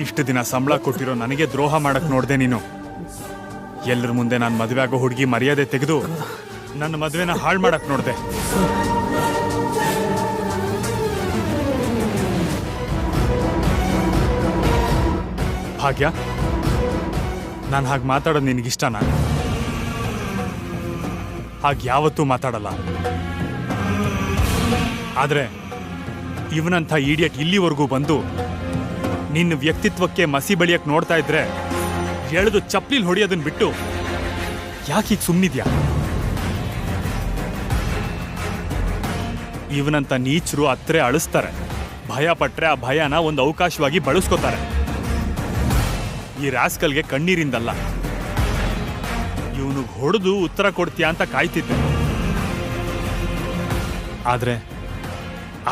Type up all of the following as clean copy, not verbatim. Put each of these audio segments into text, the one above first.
ಇಷ್ಟು ದಿನ ಸಂಬಳ ಕೊಟ್ಟಿರೋ ನನಗೆ ದ್ರೋಹ ಮಾಡಕ್ ನೋಡ್ದೆ ನೀನು. ಎಲ್ಲರ ಮುಂದೆ ನಾನು ಮದುವೆ ಆಗೋ ಹುಡುಗಿ ಮರ್ಯಾದೆ ತೆಗೆದು ನನ್ನ ಮದುವೆನ ಹಾಳು ಮಾಡಕ್ ನೋಡ್ದೆ. ಭಾಗ್ಯ, ನಾನು ಹಾಗೆ ಮಾತಾಡೋದು ನಿನಗಿಷ್ಟನಾ? ಹಾಗೆ ಯಾವತ್ತೂ ಮಾತಾಡಲ್ಲ. ಆದ್ರೆ ಇವನಂಥ ಈಡಿಯಟ್ ಇಲ್ಲಿವರೆಗೂ ಬಂದು ನಿನ್ನ ವ್ಯಕ್ತಿತ್ವಕ್ಕೆ ಮಸಿ ಬಳಿಯಕ್ಕೆ ನೋಡ್ತಾ ಇದ್ರೆ ಎಳೆದು ಚಪ್ಲಿಲ್ ಹೊಡಿಯೋದನ್ನ ಬಿಟ್ಟು ಯಾಕೆ ಈಗ ಸುಮ್ಮನಿದ್ಯಾ? ಇವನಂತ ನೀಚರು ಹತ್ರ ಅಳಿಸ್ತಾರೆ. ಭಯ ಪಟ್ರೆ ಆ ಭಯನ ಒಂದು ಅವಕಾಶವಾಗಿ ಬಳಸ್ಕೋತಾರೆ. ಈ ರಾಸ್ಕಲ್ಗೆ ಕಣ್ಣೀರಿಂದಲ್ಲ, ಇವನು ಹೊಡೆದು ಉತ್ತರ ಕೊಡ್ತೀಯಾ ಅಂತ ಕಾಯ್ತಿದ್ದೆ.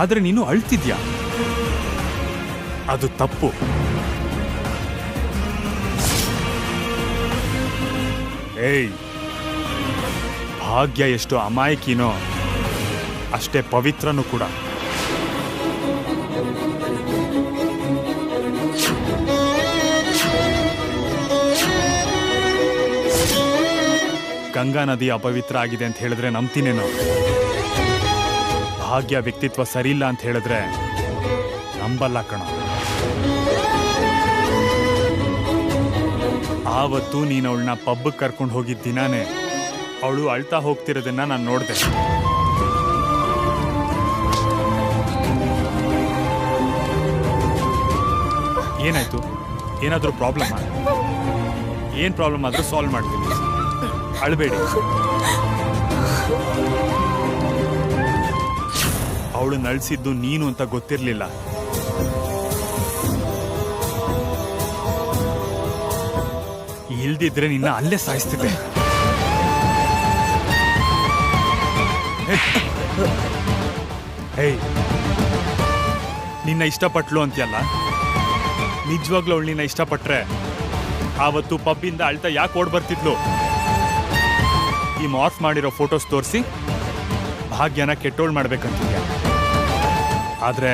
ಆದ್ರೆ ನೀನು ಅಳ್ತಿದ್ಯಾ. ಅದು ತಪ್ಪು. ಏಯ್, ಭಾಗ್ಯ ಎಷ್ಟು ಅಮಾಯಕಿನೋ ಅಷ್ಟೇ ಪವಿತ್ರನೂ ಕೂಡ. ಗಂಗಾ ನದಿ ಅಪವಿತ್ರ ಆಗಿದೆ ಅಂತ ಹೇಳಿದ್ರೆ ನಂಬ್ತೀನೇನೋ. ಭಾಗ್ಯ ವ್ಯಕ್ತಿತ್ವ ಸರಿಯಿಲ್ಲ ಅಂತ ಹೇಳಿದ್ರೆ ನಂಬಲ್ಲ ಕಣೋ. ಆವತ್ತು ನೀನು ಅವಳನ್ನ ಪಬ್ಗೆ ಕರ್ಕೊಂಡು ಹೋಗಿದ್ದ ದಿನಾನೇ ಅವಳು ಅಳ್ತಾ ಹೋಗ್ತಿರೋದನ್ನ ನಾನು ನೋಡಿದೆ. ಏನಾಯ್ತು? ಏನಾದರೂ ಪ್ರಾಬ್ಲಮ್? ಏನ್ ಪ್ರಾಬ್ಲಮ್ ಆದ್ರೂ ಸಾಲ್ವ್ ಮಾಡ್ತೀನಿ, ಅಳ್ಬೇಡಿ. ಅವಳು ನಳ್ಸಿದ್ದು ನೀನು ಅಂತ ಗೊತ್ತಿರ್ಲಿಲ್ಲ. ಇಲ್ದಿದ್ರೆ ನಿನ್ನ ಅಲ್ಲೇ ಸಾಯಿಸ್ತಿದ್ದೆ. ಹೇಯ್, ನಿನ್ನ ಇಷ್ಟಪಟ್ಲು ಅಂತ್ಯಲ್ಲ, ನಿಜವಾಗ್ಲೂ ಅವಳು ನಿನ್ನ ಇಷ್ಟಪಟ್ರೆ ಆವತ್ತು ಪಬ್ಬಿಂದ ಅಳ್ತಾ ಯಾಕೆ ಓಡ್ ಬರ್ತಿದ್ಲು? ಈ ಮಾರ್ಫ್ ಮಾಡಿರೋ ಫೋಟೋಸ್ ತೋರಿಸಿ ಭಾಗ್ಯನ ಕೆಟ್ಟೋಳ್ ಮಾಡ್ಬೇಕಂತಿದ್ಯಾ? ಆದ್ರೆ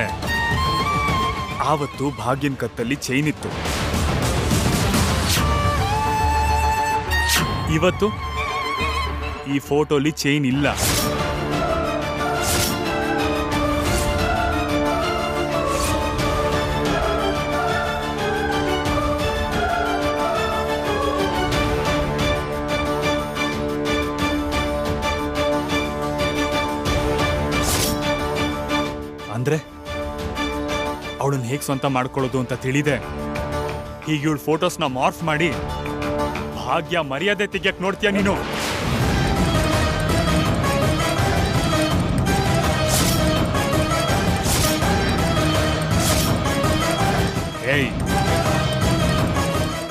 ಆವತ್ತು ಭಾಗ್ಯನ ಕತ್ತಲ್ಲಿ ಚೈನ್ ಇತ್ತು. ಇವತ್ತು ಈ ಫೋಟೋಲಿ ಚೈನ್ ಇಲ್ಲ. ಅಂದ್ರೆ ಅವಳನ್ನ ಹೇಗೆ ಸ್ವಂತ ಮಾಡ್ಕೊಳ್ಳೋದು ಅಂತ ತಿಳಿದೆ ಈಗ ಇವಳು ಫೋಟೋಸ್ನ ಮಾರ್ಫ್ ಮಾಡಿ ಭಾಗ್ಯ ಮರ್ಯಾದೆ ತೆಗಿಯಕ್ ನೋಡ್ತೀಯ ನೀನು? ಏಯ್,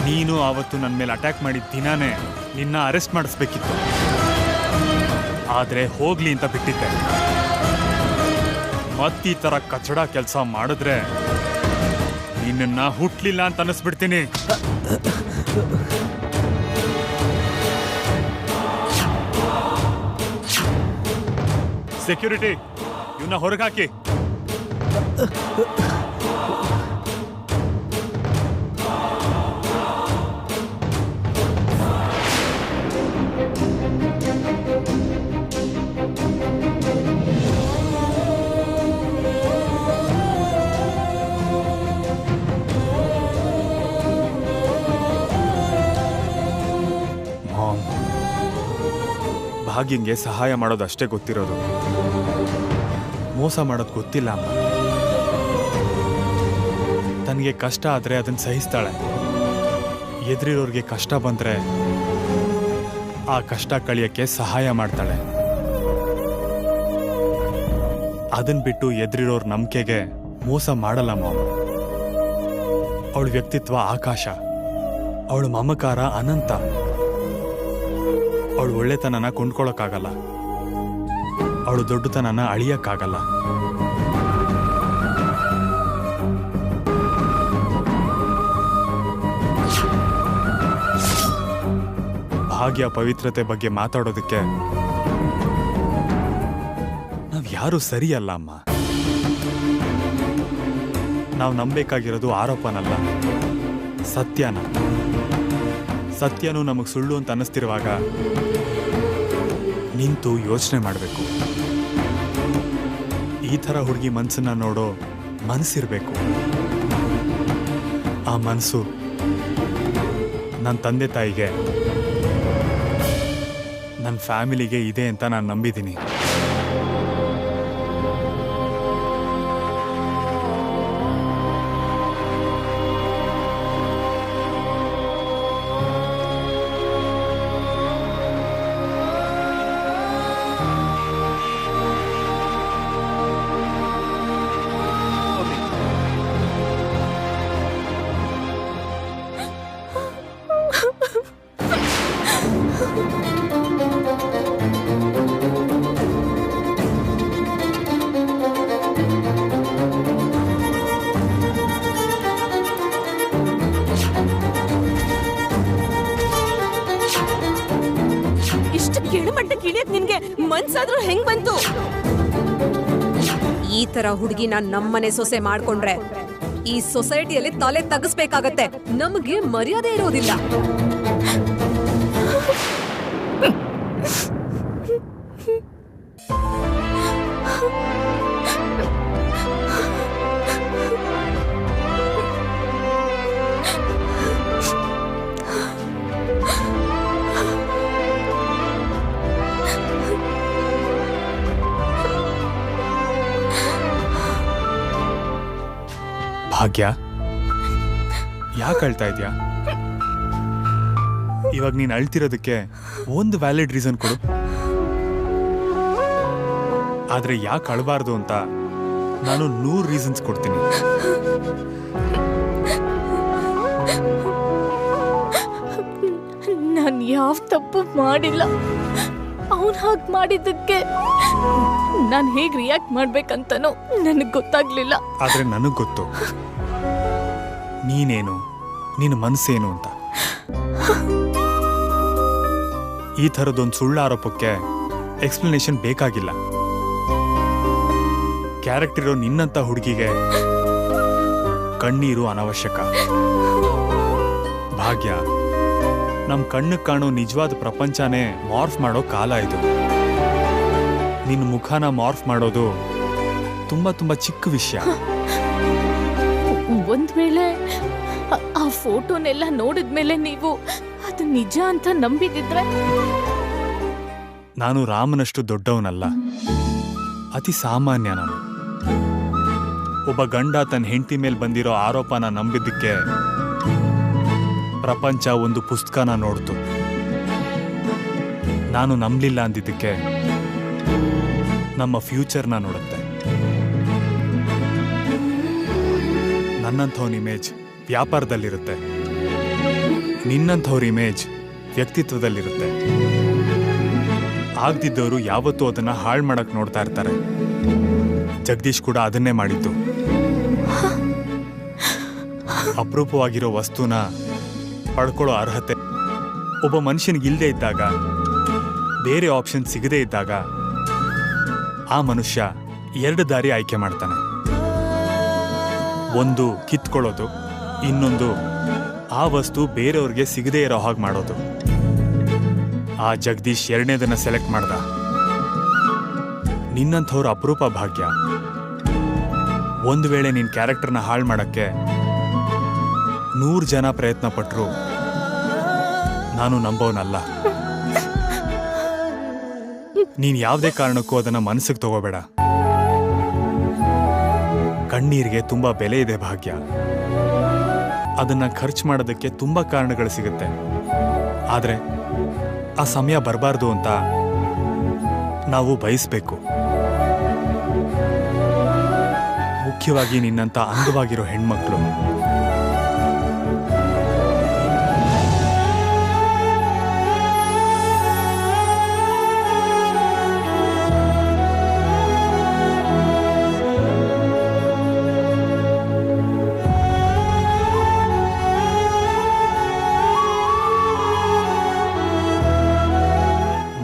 ನೀನು ಆವತ್ತು ನನ್ನ ಮೇಲೆ ಅಟ್ಯಾಕ್ ಮಾಡಿದ ದಿನಾನೇ ನಿನ್ನ ಅರೆಸ್ಟ್ ಮಾಡಿಸ್ಬೇಕಿತ್ತು. ಆದ್ರೆ ಹೋಗ್ಲಿ ಅಂತ ಬಿಟ್ಟಿದ್ದೆ. ಮತ್ತೀ ತರ ಕಚಡ ಕೆಲಸ ಮಾಡಿದ್ರೆ ನಿನ್ನ ಹುಟ್ಲಿಲ್ಲ ಅಂತ ಅನ್ನಿಸ್ಬಿಡ್ತೀನಿ. ಸೆಕ್ಯೂರಿಟಿ, ಇವನ್ನ ಹೊರಗೆ ಹಾಕಿ. ಭಾಗ್ಯಂಗೆ ಸಹಾಯ ಮಾಡೋದು ಅಷ್ಟೇ ಗೊತ್ತಿರೋದು, ಮೋಸ ಮಾಡೋದು ಗೊತ್ತಿಲ್ಲ ಅಮ್ಮ. ತನಗೆ ಕಷ್ಟ ಆದ್ರೆ ಅದನ್ನ ಸಹಿಸ್ತಾಳೆ. ಎದುರಿರೋರ್ಗೆ ಕಷ್ಟ ಬಂದ್ರೆ ಆ ಕಷ್ಟ ಕಳಿಯಕ್ಕೆ ಸಹಾಯ ಮಾಡ್ತಾಳೆ. ಅದನ್ ಬಿಟ್ಟು ಎದುರಿರೋರ್ ನಂಬಿಕೆಗೆ ಮೋಸ ಮಾಡಲ್ಲಮ್ಮ. ಅವಳ ವ್ಯಕ್ತಿತ್ವ ಆಕಾಶ, ಅವಳ ಮಮಕಾರ ಅನಂತ. ಅವಳು ಒಳ್ಳೆತನನ ಕೊಂಡ್ಕೊಳಕ್ಕಾಗಲ್ಲ, ಅವಳು ದೊಡ್ಡತನನ ಅಳಿಯಕ್ಕಾಗಲ್ಲ. ಭಾಗ್ಯ ಪವಿತ್ರತೆ ಬಗ್ಗೆ ಮಾತಾಡೋದಕ್ಕೆ ನಾವ್ ಯಾರು ಸರಿಯಲ್ಲ ಅಮ್ಮ. ನಾವು ನಂಬೇಕಾಗಿರೋದು ಆರೋಪನಲ್ಲ, ಸತ್ಯನ. ಸತ್ಯನೂ ನಮಗೆ ಸುಳ್ಳು ಅಂತ ಅನ್ನಿಸ್ತಿರುವಾಗ ನಿಂತು ಯೋಚನೆ ಮಾಡಬೇಕು. ಈ ಥರ ಹುಡುಗಿ ಮನಸ್ಸನ್ನ ನೋಡೋ ಮನಸ್ಸಿರಬೇಕು. ಆ ಮನಸ್ಸು ನನ್ನ ತಂದೆ ತಾಯಿಗೆ, ನನ್ನ ಫ್ಯಾಮಿಲಿಗೆ ಇದೆ ಅಂತ ನಾನು ನಂಬಿದ್ದೀನಿ. ಮನ್ಸಾದ್ರೂ ಹೆಂಗ್ ಬಂತು? ಈ ತರ ಹುಡುಗಿನ ನಮ್ಮನೆ ಸೊಸೆ ಮಾಡ್ಕೊಂಡ್ರೆ ಈ ಸೊಸೈಟಿಯಲ್ಲಿ ತಲೆ ತಗ್ಸ್ಬೇಕಾಗತ್ತೆ. ನಮಗೆ ಮರ್ಯಾದೆ ಇರೋದಿಲ್ಲ. ಭಾಗ್ಯ, ಯಾಕೆ ಅಳ್ತಾ ಇದ್ಯಾ? ಇವಾಗ ನೀನು ಅಳ್ತಿರೋದಕ್ಕೆ ಒಂದು ವ್ಯಾಲಿಡ್ ರೀಸನ್ ಕೊಡು. ಆದ್ರೆ ಯಾಕೆ ಅಳಬಾರ್ದು ಅಂತ ನಾನು 100 ರೀಸನ್ಸ್ ಕೊಡ್ತೀನಿ. ನಾನು ಯಾವ ತಪ್ಪು ಮಾಡಿಲ್ಲ. ಅವನು ಹಾಗೆ ಮಾಡಿದ್ದಕ್ಕೆ ನಾನು ಹೇಗೆ ರಿಯಾಕ್ಟ್ ಮಾಡ್ಬೇಕಂತನೂ ನನಗೆ ಗೊತ್ತಾಗ್ಲಿಲ್ಲ. ಆದ್ರೆ ನನಗೆ ಗೊತ್ತು ನೀನೇನು, ನಿನ್ನ ಮನಸ್ಸೇನು ಅಂತ. ಈ ಥರದೊಂದು ಸುಳ್ಳು ಆರೋಪಕ್ಕೆ ಎಕ್ಸ್ಪ್ಲನೇಷನ್ ಬೇಕಾಗಿಲ್ಲ. ಕ್ಯಾರೆಕ್ಟರ್ ಇರೋ ನಿನ್ನಂತ ಹುಡುಗಿಗೆ ಕಣ್ಣೀರು ಅನವಶ್ಯಕ. ಭಾಗ್ಯ, ನಮ್ ಕಣ್ಣಿಗೆ ಕಾಣೋ ನಿಜವಾದ ಪ್ರಪಂಚನೇ ಮಾರ್ಫ್ ಮಾಡೋ ಕಾಲ ಇದು. ನಿನ್ನ ಮುಖನ ಮಾರ್ಫ್ ಮಾಡೋದು ತುಂಬಾ ತುಂಬಾ ಚಿಕ್ಕ ವಿಷಯ. ಒಂದ್ ವೇಳೆ ಆ ಫೋಟೋನೆಲ್ಲ ನೋಡಿದ್ಮೇಲೆ ನೀವು ಅದು ನಿಜ ಅಂತ ನಂಬಿದಿದ್ರೆ? ನಾನು ರಾಮನಷ್ಟು ದೊಡ್ಡವನಲ್ಲ, ಅತಿ ಸಾಮಾನ್ಯ. ನಾನು ಒಬ್ಬ ಗಂಡ ತನ್ನ ಹೆಂಡತಿ ಮೇಲೆ ಬಂದಿರೋ ಆರೋಪನ ನಂಬಿದ್ದಕ್ಕೆ ಪ್ರಪಂಚ ಒಂದು ಪುಸ್ತಕನ ನೋಡ್ತು. ನಾನು ನಂಬಲಿಲ್ಲ ಅಂದಿದ್ದಕ್ಕೆ ನಮ್ಮ ಫ್ಯೂಚರ್ನ ನೋಡುತ್ತೆ. ನನ್ನಂಥವ್ನ ಇಮೇಜ್ ವ್ಯಾಪಾರದಲ್ಲಿರುತ್ತೆ, ನಿನ್ನಂಥವ್ರ ಇಮೇಜ್ ವ್ಯಕ್ತಿತ್ವದಲ್ಲಿರುತ್ತೆ. ಆಗ್ದಿದ್ದವರು ಯಾವತ್ತೂ ಅದನ್ನ ಹಾಳು ಮಾಡಕ್ ನೋಡ್ತಾ ಇರ್ತಾರೆ. ಜಗದೀಶ್ ಕೂಡ ಅದನ್ನೇ ಮಾಡಿದ್ದು. ಅಪರೂಪವಾಗಿರೋ ವಸ್ತುನ ಪಡ್ಕೊಳ್ಳೋ ಅರ್ಹತೆ ಒಬ್ಬ ಮನುಷ್ಯನಿಗಿಲ್ಲದೆ ಇದ್ದಾಗ, ಬೇರೆ ಆಪ್ಷನ್ ಸಿಗದೇ ಇದ್ದಾಗ, ಆ ಮನುಷ್ಯ 2 ದಾರಿ ಆಯ್ಕೆ ಮಾಡ್ತಾನೆ. ಒಂದು ಕಿತ್ಕೊಳ್ಳೋದು, ಇನ್ನೊಂದು ಆ ವಸ್ತು ಬೇರೆಯವ್ರಿಗೆ ಸಿಗದೇ ಇರೋ ಹಾಗೆ ಮಾಡೋದು. ಆ ಜಗದೀಶ್ 2ನೇದನ್ನ ಸೆಲೆಕ್ಟ್ ಮಾಡ್ದ. ನಿನ್ನಂಥವ್ರ ಅಪರೂಪ ಭಾಗ್ಯ. ಒಂದು ವೇಳೆ ನಿನ್ನ ಕ್ಯಾರೆಕ್ಟರ್ನ ಹಾಳು ಮಾಡಕ್ಕೆ 100 ಜನ ಪ್ರಯತ್ನ ಪಟ್ರು ನಾನು ನಂಬೋನಲ್ಲ. ನೀನ್ ಯಾವುದೇ ಕಾರಣಕ್ಕೂ ಅದನ್ನ ಮನಸ್ಸಿಗೆ ತಗೋಬೇಡ. ಕಣ್ಣೀರಿಗೆ ತುಂಬಾ ಬೆಲೆ ಇದೆ ಭಾಗ್ಯ. ಅದನ್ನ ಖರ್ಚು ಮಾಡೋದಕ್ಕೆ ತುಂಬಾ ಕಾರಣಗಳು ಸಿಗುತ್ತೆ. ಆದ್ರೆ ಆ ಸಮಯ ಬರಬಾರ್ದು ಅಂತ ನಾವು ಬಯಸ್ಬೇಕು. ಮುಖ್ಯವಾಗಿ ನಿನ್ನಂತ ಅಂದವಾಗಿರೋ ಹೆಣ್ಮಕ್ಳು.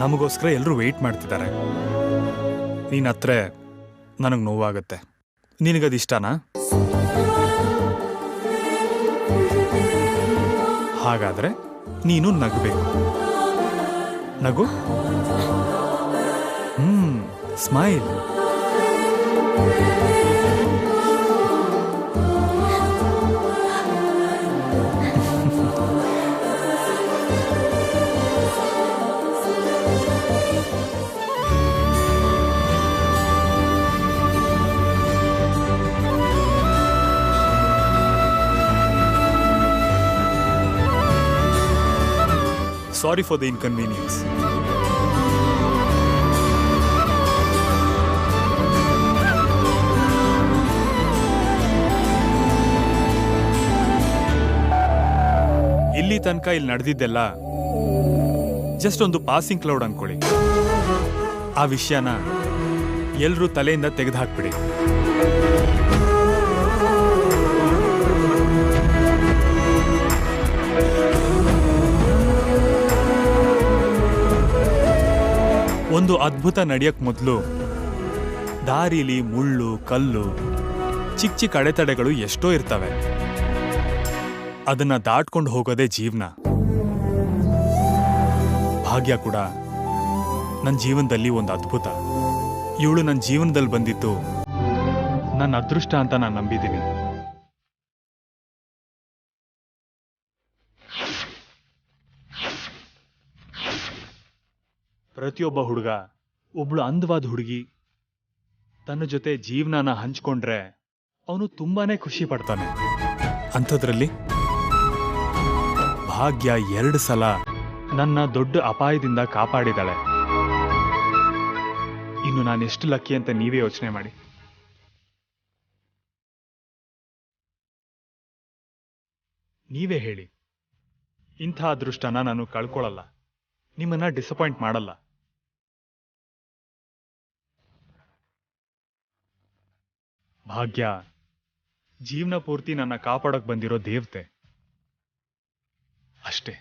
ನಮಗೋಸ್ಕರ ಎಲ್ಲರೂ ವೆಯ್ಟ್ ಮಾಡ್ತಿದ್ದಾರೆ. ನೀನ್ ಹತ್ರ ನನಗೆ ನೋವಾಗುತ್ತೆ. ನಿನಗದಿಷ್ಟನಾ? ಹಾಗಾದ್ರೆ ನೀನು ನಗಬೇಕು. ನಗು. Smile. Sorry for the inconvenience. ಇಲ್ಲಿ ತನಕ ಇಲ್ಲಿ ನಡೆದಿದ್ದೆಲ್ಲ ಜಸ್ಟ್ ಒಂದು ಪಾಸಿಂಗ್ ಕ್ಲೌಡ್ ಅನ್ಕೊಳ್ಳಿ. ಆ ವಿಷಯನ ಎಲ್ರೂ ತಲೆಯಿಂದ ತೆಗೆದುಹಾಕ್ಬಿಡಿ. ಒಂದು ಅದ್ಭುತ ನಡೆಯಕ್ ಮೊದಲು ದಾರಿಲಿ ಮುಳ್ಳು, ಕಲ್ಲು, ಚಿಕ್ಕ ಚಿಕ್ಕ ಅಡೆತಡೆಗಳು ಎಷ್ಟೋ ಇರ್ತವೆ. ಅದನ್ನ ದಾಟ್ಕೊಂಡು ಹೋಗೋದೇ ಜೀವನ. ಭಾಗ್ಯ ಕೂಡ ನನ್ನ ಜೀವನದಲ್ಲಿ ಒಂದು ಅದ್ಭುತ. ಇವಳು ನನ್ನ ಜೀವನದಲ್ಲಿ ಬಂದಿದ್ದು ನನ್ನ ಅದೃಷ್ಟ ಅಂತ ನಾನು ನಂಬಿದ್ದೀನಿ. ಪ್ರತಿಯೊಬ್ಬ ಹುಡುಗ ಒಬ್ಳು ಅಂದವಾದ ಹುಡುಗಿ ತನ್ನ ಜೊತೆ ಜೀವನನ ಹಂಚ್ಕೊಂಡ್ರೆ ಅವನು ತುಂಬಾನೇ ಖುಷಿ ಪಡ್ತಾನೆ. ಅಂಥದ್ರಲ್ಲಿ ಭಾಗ್ಯ 2 ಸಲ ನನ್ನ ದೊಡ್ಡ ಅಪಾಯದಿಂದ ಕಾಪಾಡಿದಾಳೆ. ಇನ್ನು ನಾನೆಷ್ಟು ಲಕ್ಕಿ ಅಂತ ನೀವೇ ಯೋಚನೆ ಮಾಡಿ. ನೀವೇ ಹೇಳಿ, ಇಂಥ ಅದೃಷ್ಟನ ನಾನು ಕಳ್ಕೊಳ್ಳಲ್ಲ, ನಿಮ್ಮನ್ನ ಡಿಸಪಾಯಿಂಟ್ ಮಾಡಲ್ಲ. ಭಾಗ್ಯ ಜೀವನ ಪೂರ್ತಿ ನನ್ನ ಕಾಪಾಡಕ್ ಬಂದಿರೋ ದೇವತೆ ಅಷ್ಟೇ.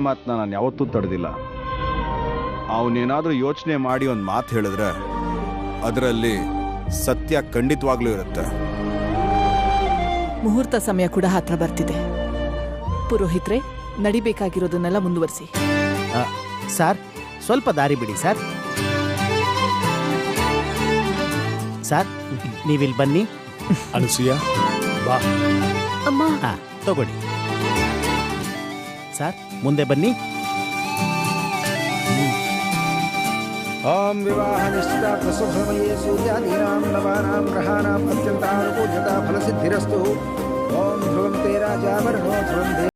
ಮಾತನ್ನ ನಾನು ಯಾವತ್ತೂ ತಡೆದಿಲ್ಲ. ಅವನೇನಾದ್ರೂ ಯೋಚನೆ ಮಾಡಿ ಒಂದು ಮಾತು ಹೇಳಿದ್ರೆ ಅದರಲ್ಲಿ ಸತ್ಯ ಖಂಡಿತವಾಗ್ಲೂ ಇರುತ್ತೆ. ಮುಹೂರ್ತ ಸಮಯ ಕೂಡ ಹತ್ರ ಬರ್ತಿದೆ. ಪುರೋಹಿತ್ರೆ, ನಡಿಬೇಕಾಗಿರೋದನ್ನೆಲ್ಲ ಮುಂದುವರಿಸಿ. ಸರ್, ಸ್ವಲ್ಪ ದಾರಿ ಬಿಡಿ ಸರ್. ಸರ್, ನೀವಿಲ್ಲಿ ಬನ್ನಿ. ಅನಸೂಯ, ಬಾ. ಅಮ್ಮ, ತಗೊಳ್ಳಿ ಸರ್, ಮುಂದೆ ಬನ್ನಿ. ಓಂ ವಿವಾಹ ನಿಶ್ಚಿತಾರ್ಥ ಶುಭಸಮಯೇ ಸೂರ್ಯಾದೀನಾಂ ನವಾನಾಂ ಗ್ರಹಾಣಾಂ ಅತ್ಯಂತಾನುಕೂಲ್ಯತಾ ಫಲಸಿದ್ಧಿರಸ್ತು. ಓಂ ಧ್ರುವಂ ತೇ ರಾಜಾ ವರ್ಣೋ ಧ್ರುವಂ ದೇ.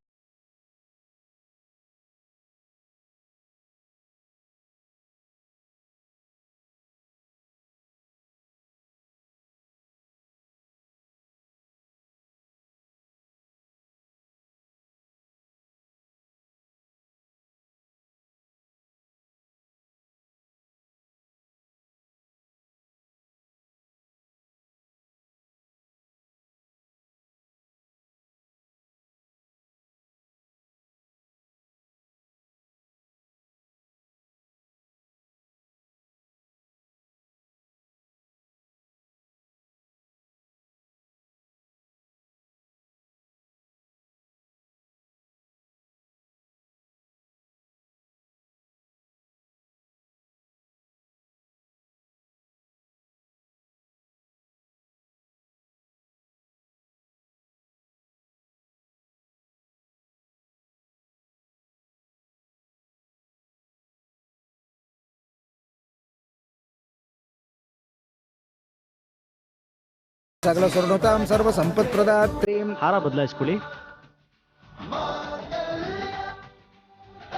ಸಕಲ ಸ್ವರ್ಣತಾಂ ಸರ್ವ ಸಂಪತ್ಪ್ರದಾತ್ರೀಂ. ಹಾರ ಬದಲಾಯಿಸ್ಕೊಳ್ಳಿ.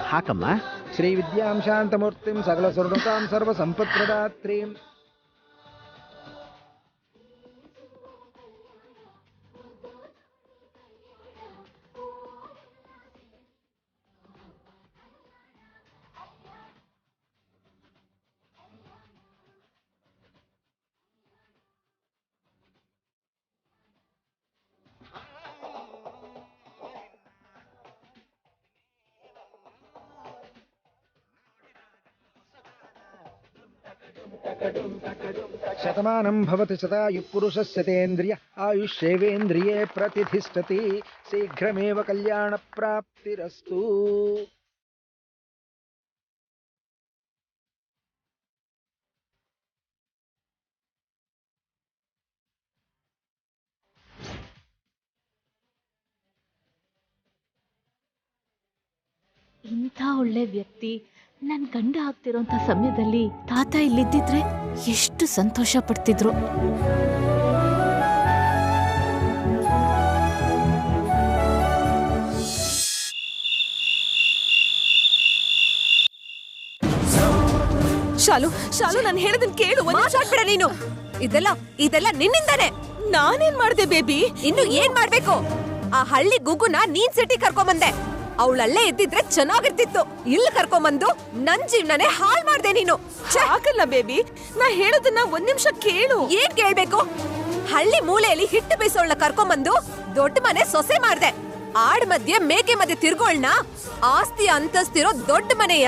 ಹಾಕಮ್ಮ. ಶ್ರೀ ವಿದ್ಯಾಂ ಶಾಂತಮೂರ್ತಿಂ ಸಕಲ ಸ್ವರ್ಣತಾಂ ಸರ್ವ ಸಂಪತ್ಪ್ರದಾತ್ರೀಂ. ಶತಮಾನಂ ಭವತಿ ಶತಾಯುಃ ಪುರುಷಸ್ಯ ತೇಂದ್ರಿಯ ಆಯುಷ್ಯೇವೇಂದ್ರಿಯೇ ಪ್ರತಿಷ್ಠತಿ ಶೀಘ್ರಮೇವ ಕಲ್ಯಾಣ ಪ್ರಾಪ್ತಿರಸ್ತು. ಇಂಥ ಒಳ್ಳೆ ವ್ಯಕ್ತಿ ನನ್ ಗಂಡ ಆಗ್ತಿರೋಂಥ ಸಮಯದಲ್ಲಿ ತಾತ ಇಲ್ಲಿದ್ದಿದ್ರೆ ಎಷ್ಟು ಸಂತೋಷ ಪಡ್ತಿದ್ರು. ಶಾಲು ಶಾಲು ನಾನು ಹೇಳದನ್ ಕೇಳು. ಮಾತಾಡ್ಬೇಡ ನೀನು. ಇದೆಲ್ಲ ನಿನ್ನಿಂದಾನೆ. ನಾನೇನ್ ಮಾಡ್ದೆ ಬೇಬಿ? ಇನ್ನು ಏನ್ ಮಾಡ್ಬೇಕು? ಆ ಹಳ್ಳಿ ಗುಗ್ಗುನ ನೀನ್ ಸಿಟಿ ಕರ್ಕೊಂಬಂದೆ. ಅವಳಲ್ಲೇ ಇದ್ದಿದ್ರೆ ಚೆನ್ನಾಗಿರ್ತಿತ್ತು. ಇಲ್ಲಿ ಕರ್ಕೊಂಬಂದು ನನ್ ಜೀವನನೇ ಹಾಳ್ ಮಾಡ್ದೆ ನೀನು. ಆಗಲ್ಲ ಬೇಬಿ, ನಾ ಹೇಳೋದನ್ನ ಒಂದ್ ನಿಮಿಷ ಕೇಳು. ಏನ್ ಕೇಳ್ಬೇಕು? ಹಳ್ಳಿ ಮೂಲೆಯಲ್ಲಿ ಹಿಟ್ಟು ಬೀಸೋಳ್ನ ಕರ್ಕೊಂಬಂದು ದೊಡ್ಡ ಮನೆ ಸೊಸೆ ಮಾಡ್ದೆ. ಆಡ್ ಮಧ್ಯೆ ಮೇಕೆ ಮಧ್ಯೆ ತಿರ್ಗೋಳ್ನ ಆಸ್ತಿ ಅಂತಸ್ತಿರೋ ದೊಡ್ಡ ಮನೆಯ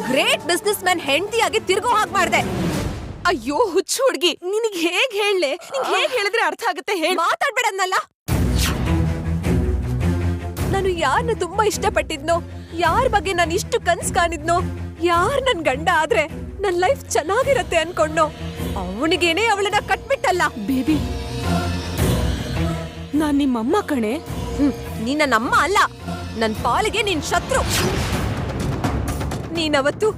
ಗ್ರೇಟ್ ಬಿಸ್ನೆಸ್ ಮ್ಯಾನ್ ಹೆಂಡತಿಯಾಗಿ ತಿರ್ಗೋ ಹಾಗೆ ಮಾಡ್ದೆ. ಅಯ್ಯೋ ಹುಚ್ಚು ಹುಡ್ಗಿ, ನಿನಗ್ ಹೇಗ್ ಹೇಳಲೆ? ನಿಂಗ್ ಹೇಗ್ ಹೇಳಿದ್ರೆ ಅರ್ಥ ಆಗುತ್ತೆ? ಹೇಳಿ. ಮಾತಾಡ್ಬೇಡನ್ನಲ್ಲ. ನಾನು ಯಾರನ್ನ ತುಂಬಾ ಇಷ್ಟಪಟ್ಟಿದ್ನೋ, ಯಾರ ಬಗ್ಗೆ ನಾನು ಇಷ್ಟು ಕನ್ಸ್ ಕಾಣಿದ್ನೋ, ಯಾರ್ ನನ್ ಗಂಡ ಆದ್ರೆ ನನ್ ಲೈಫ್ ಚೆನ್ನಾಗಿರತ್ತೆ ಅನ್ಕೊಂಡೋ, ಅವನಿಗೇನೆ ಅವಳನ್ನ ಕಟ್ಬಿಟ್ಟಲ್ಲ. ಬೇಬಿ, ನಾನ್ ನಿಮ್ಮಮ್ಮ ಕಣೆ. ನೀ ನನ್ನಮ್ಮ ಅಲ್ಲ, ನನ್ ಪಾಲಿಗೆ ನೀನ್ ಶತ್ರು. ನೀನವತ್ತು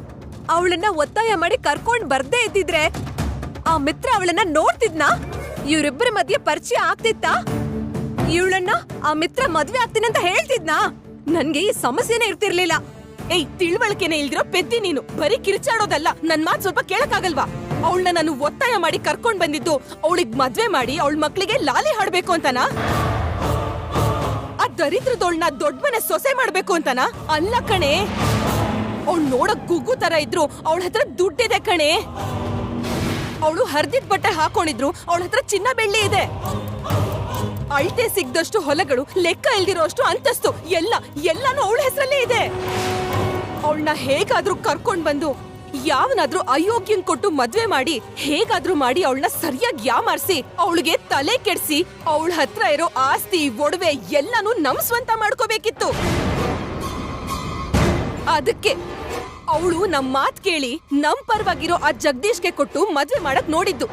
ಅವಳನ್ನ ಒತ್ತಾಯ ಮಾಡಿ ಕರ್ಕೊಂಡ್ ಬರ್ದೇ ಇದ್ದಿದ್ರೆ ಆ ಮಿತ್ರ ಅವಳನ್ನ ನೋಡ್ತಿದ್ನಾ? ಇವ್ರಿಬ್ಬರ ಮಧ್ಯೆ ಪರಿಚಯ ಆಗ್ತಿತ್ತಾ? ಇವಳನ್ನ ಆ ಮಿತ್ರ ಮದ್ವೆ ಆಗ್ತೀನಿ ಅಂತ ಹೇಳ್ತಿದ್ನಾ? ನನ್ಗೆ ಈ ಸಮಸ್ಯೆನೇ ಇರ್ತಿರ್ಲಿಲ್ಲ. ಏಯ್, ತಿಳುವಳಿಕೆನೆ ಇಲ್ದಿರೋ ಪೆದ್ದಿ ನೀನು. ಬರೀ ಕಿರ್ಚಾಡೋದಲ್ಲ, ನನ್ ಮಾತ್ ಸ್ವಲ್ಪ ಕೇಳಕ್ಕಾಗಲ್ವಾ? ಅವಳನ್ನ ನಾನು ಒತ್ತಾಯ ಮಾಡಿ ಕರ್ಕೊಂಡ್ ಬಂದಿದ್ದು ಅವಳಿಗ್ ಮದ್ವೆ ಮಾಡಿ ಅವಳ ಮಕ್ಳಿಗೆ ಲಾಲಿ ಹಾಡ್ಬೇಕು ಅಂತನಾ? ಆ ದರಿದ್ರದವಳನ್ನ ದೊಡ್ಡ ಮನೆ ಸೊಸೆ ಮಾಡ್ಬೇಕು ಅಂತನಾ? ಅಲ್ಲ ಕಣೆ. ಅವಳು ನೋಡಕ್ ಗುಗ್ಗು ತರ ಇದ್ರು ಅವಳ ಹತ್ರ ದುಡ್ಡಿದೆ ಕಣೆ. ಅವಳು ಹರ್ದಿದ್ ಬಟ್ಟೆ ಹಾಕೊಂಡಿದ್ರು ಅವಳ ಹತ್ರ ಚಿನ್ನ ಬೆಳ್ಳಿ ಇದೆ. ಅಳತೆ ಸಿಗ್ದಷ್ಟು ಹೊಲಗಳು, ಲೆಕ್ಕ ಇಲ್ದಿರೋ ಅಷ್ಟು ಅಂತಸ್ತು, ಎಲ್ಲಾನು ಅವಳ ಹೆಸರಲ್ಲೇ ಇದೆ. ಅವಳನ್ನ ಹೇಗಾದ್ರೂ ಕರ್ಕೊಂಡ್ ಬಂದು ಯಾವನಾದ್ರೂ ಅಯೋಗ್ಯನ್ ಕೊಟ್ಟು ಮದ್ವೆ ಮಾಡಿ ಹೇಗಾದ್ರೂ ಮಾಡಿ ಅವಳನ್ನ ಸರಿಯಾಗಿ ಯಾಮಾರ್ಸಿ ಅವಳಿಗೆ ತಲೆ ಕೆಡ್ಸಿ ಅವಳ ಹತ್ರ ಇರೋ ಆಸ್ತಿ ಒಡವೆ ಎಲ್ಲಾನು ನಮ್ ಸ್ವಂತ ಮಾಡ್ಕೋಬೇಕಿತ್ತು. ಅದಕ್ಕೆ ಅವಳು ನಮ್ ಮಾತ್ ಕೇಳಿ ನಮ್ ಪರವಾಗಿರೋ ಆ ಜಗದೀಶ್ಗೆ ಕೊಟ್ಟು ಮದ್ವೆ ಮಾಡಕ್ ನೋಡಿದ್ದು.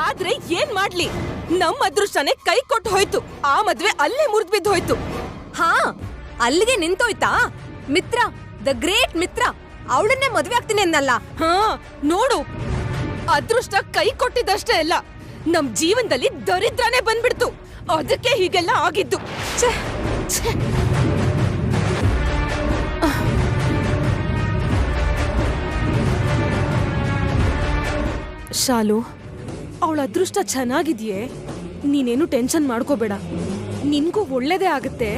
ಆದ್ರೆ ಏನ್ ಮಾಡ್ಲಿ, ನಮ್ ಅದೃಷ್ಟನೇ ಕೈ ಕೊಟ್ಟು ಹೋಯ್ತು. ಆ ಮದ್ವೆ ಅಲ್ಲೇ ಮುರಿದ್ ಬಿದ್ದು ಹೋಯ್ತು. ಹಾ, ಅಲ್ಲಿಗೆ ನಿಂತೋಯ್ತಾ? ಮಿತ್ರ, ದ ಗ್ರೇಟ್ ಮಿತ್ರ ಅವಳನ್ನೇ ಮದ್ವೆ ಆಗ್ತೀನಿ ಅನ್ನಲ್ಲ. ಹಾ ನೋಡು, ಅದೃಷ್ಟ ಕೈ ಕೊಟ್ಟಿದ್ದಷ್ಟೇ ಅಲ್ಲ, ನಮ್ ಜೀವನದಲ್ಲಿ ದರಿದ್ರನೇ ಬಂದ್ಬಿಡ್ತು. ಅದಕ್ಕೆ ಹೀಗೆಲ್ಲ ಆಗಿದ್ದು. ಶಾಲು, ಅವಳ ಅದೃಷ್ಟ ಚೆನ್ನಾಗಿದ್ಯೆ, ನೀನೇನು ಟೆನ್ಷನ್ ಮಾಡ್ಕೋಬೇಡ. ನಿನ್ಗೂ ಒಳ್ಳೇದೇ ಆಗತ್ತೆ.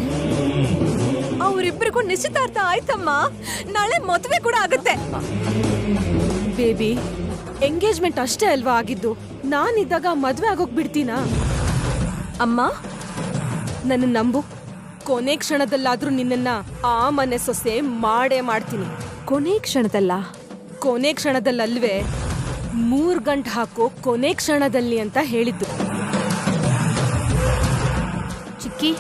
ಅವರಿಬ್ಬರಿಗೂ ನಿಶ್ಚಿತಾರ್ಥ ಆಯ್ತಮ್ಮ. ನಾಳೆ ಮದುವೆ ಕೂಡ ಆಗತ್ತೆ. ಬೇಬಿ, ಎಂಗೇಜ್ಮೆಂಟ್ ಅಷ್ಟೇ ಅಲ್ವಾ ಆಗಿದ್ದು? ನಾನಿದ್ದಾಗ ಮದ್ವೆ ಆಗೋಕ್ ಬಿಡ್ತೀನಾ? ಅಮ್ಮ, ನನ್ನ ನಂಬು. ಕೊನೆ ಕ್ಷಣದಲ್ಲಾದ್ರೂ ನಿನ್ನನ್ನ ಆ ಮನೆ ಸೊಸೆ ಮಾಡೇ ಮಾಡ್ತೀನಿ. ಕೊನೆ ಕ್ಷಣದಲ್ಲ? ಕೊನೆ ಕ್ಷಣದಲ್ಲಲ್ವೇ, 3 ಗಂಟೆ ಹಾಕೋ ಕೊನೆ ಕ್ಷಣದಲ್ಲಿ ಅಂತ ಹೇಳಿದ್ದು. ಚಿಕ್ಕಿ,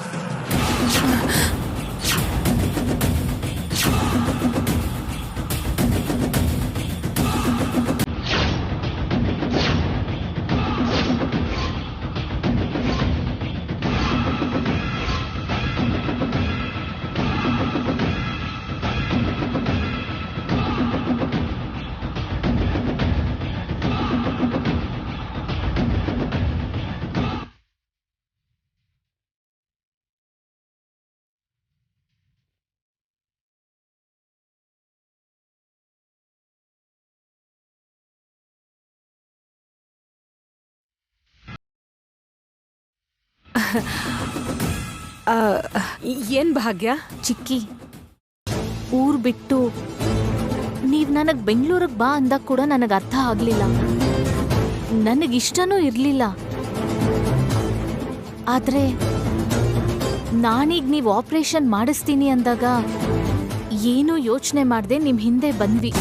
ಏನ್ ಭಾಗ್ಯ? ಚಿಕ್ಕಿ, ಊರ್ ಬಿಟ್ಟು ನೀವ್ ನನಗ್ ಬೆಂಗಳೂರಿಗೆ ಬಾ ಅಂದಾಗ ಕೂಡ ನನಗ್ ಅರ್ಥ ಆಗ್ಲಿಲ್ಲ. ನನಗಿಷ್ಟನೂ ಇರ್ಲಿಲ್ಲ. ಆದ್ರೆ ನಾನೀಗ ನೀವು ಆಪರೇಷನ್ ಮಾಡಿಸ್ತೀನಿ ಅಂದಾಗ ಏನೂ ಯೋಚನೆ ಮಾಡ್ದೆ ನಿಮ್ ಹಿಂದೆ ಬಂದ್ವಿ.